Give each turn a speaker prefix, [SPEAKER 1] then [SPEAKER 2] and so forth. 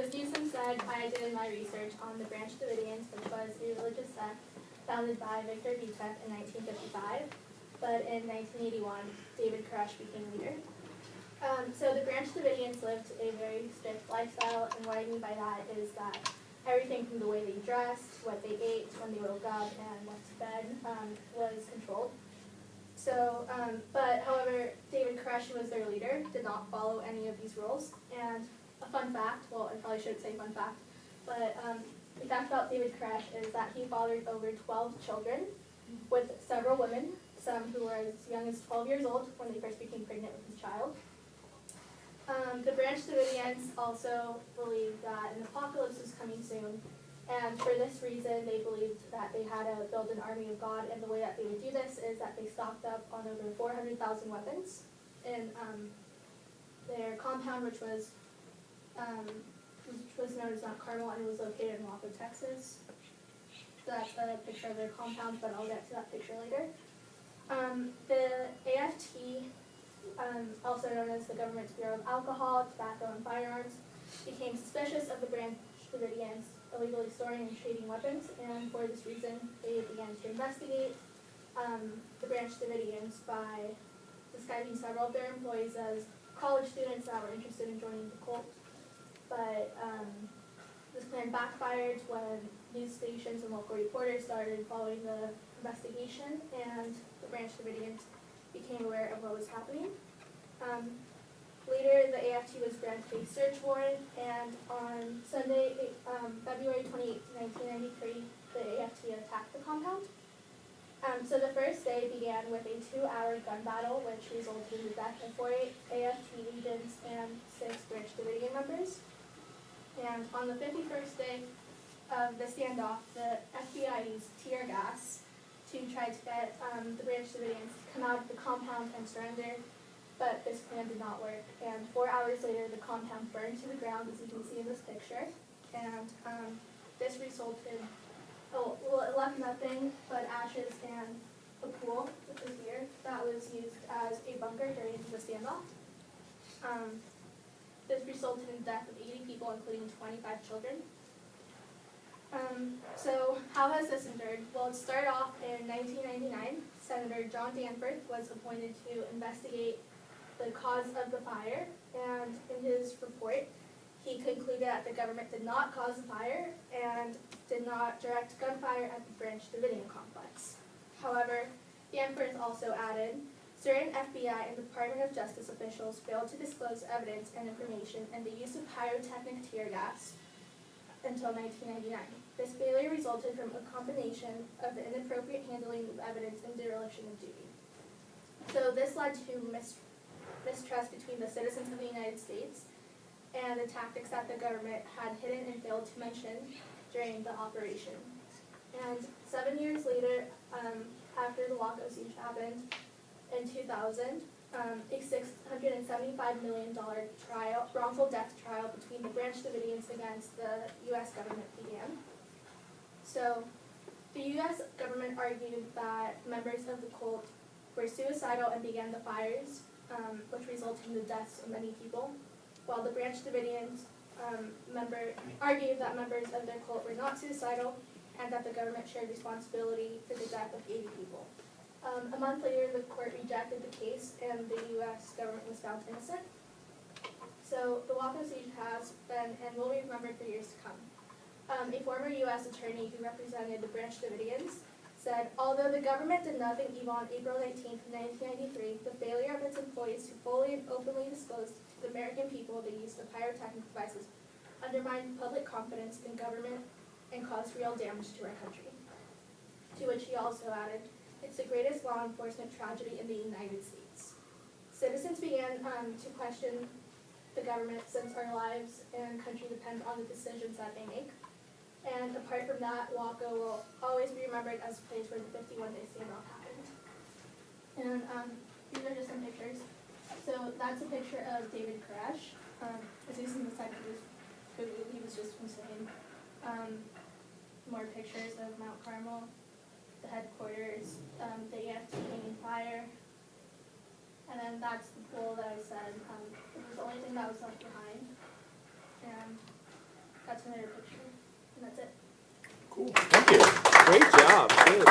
[SPEAKER 1] as Newsom said, I did my research on the Branch Davidians, which was a religious sect founded by Victor Vega in 1955, but in 1981, David Koresh became leader. So the Branch Davidians lived a very strict lifestyle, and what I mean by that is that everything from the way they dressed, what they ate, when they woke up, and went to bed was controlled. So, but however, David Koresh, who was their leader, did not follow any of these rules. And a fun fact, well, I probably shouldn't say fun fact, but the fact about David Koresh is that he fathered over 12 children with several women, some who were as young as 12 years old when they first became pregnant with his child. The Branch Davidians also believed that an apocalypse was coming soon, and for this reason they believed that they had to build an army of God, and the way that they would do this is that they stocked up on over 400,000 weapons in their compound, which was known as Mount Carmel, and it was located in Waco, Texas. So that's a picture of their compound, but I'll get to that picture later. The AFT, also known as the Government's Bureau of Alcohol, Tobacco, and Firearms, became suspicious of the Branch Davidians illegally storing and trading weapons, and for this reason they began to investigate the Branch Davidians by disguising several of their employees as college students that were interested in joining the cult. But this plan backfired when news stations and local reporters started following the investigation, and the Branch Davidians became aware of what was happening. Later, the AFT was granted a search warrant, and on Sunday, February 28, 1993, the AFT attacked the compound. So the first day began with a 2-hour gun battle, which resulted in the death of 4 AFT agents and 6 Branch Davidian members. And on the 51st day of the standoff, the FBI used tear gas to try to get the Branch Davidians to come out of the compound and surrender, but this plan did not work. And 4 hours later, the compound burned to the ground, as you can see in this picture. And this resulted, it left nothing but ashes and a pool, which is here, that was used as a bunker during the standoff. This resulted in the death of 80 people, including 25 children. So how has this endured? Well, it started off in 1999. Senator John Danforth was appointed to investigate the cause of the fire, and in his report, he concluded that the government did not cause the fire and did not direct gunfire at the Branch Davidian complex. However, Danforth also added, certain FBI and Department of Justice officials failed to disclose evidence and information and the use of pyrotechnic tear gas until 1999. This failure resulted from a combination of the inappropriate handling of evidence and dereliction of duty. So this led to mistrust between the citizens of the United States and the tactics that the government had hidden and failed to mention during the operation. And 7 years later, after the Waco siege happened in 2000, a $675 million wrongful death trial between the Branch Davidians against the U.S. government began. So the U.S. government argued that members of the cult were suicidal and began the fires, which resulted in the deaths of many people, while the Branch Davidians argued that members of their cult were not suicidal and that the government shared responsibility for the death of 80 people. A month later, the court rejected the case and the U.S. government was found innocent. So the Waco siege has been and will be remembered for years to come. A former U.S. attorney who represented the Branch Davidians said, although the government did nothing evil on April 19, 1993, the failure of its employees to fully and openly disclose to the American people the use of pyrotechnic devices undermined public confidence in government and caused real damage to our country. To which he also added, it's the greatest law enforcement tragedy in the United States. Citizens began to question the government since our lives and country depend on the decisions that they make. And apart from that, Waco will always be remembered as a place where the 51-day standoff happened. And these are just some pictures. So that's a picture of David Koresh. As you see in the side, he was just insane. More pictures of Mount Carmel, the headquarters, the AFT hanging fire. And then that's the pool that I said it was the only thing that was left behind. And And that's it.
[SPEAKER 2] Cool.
[SPEAKER 3] Thank you. Great job. Good.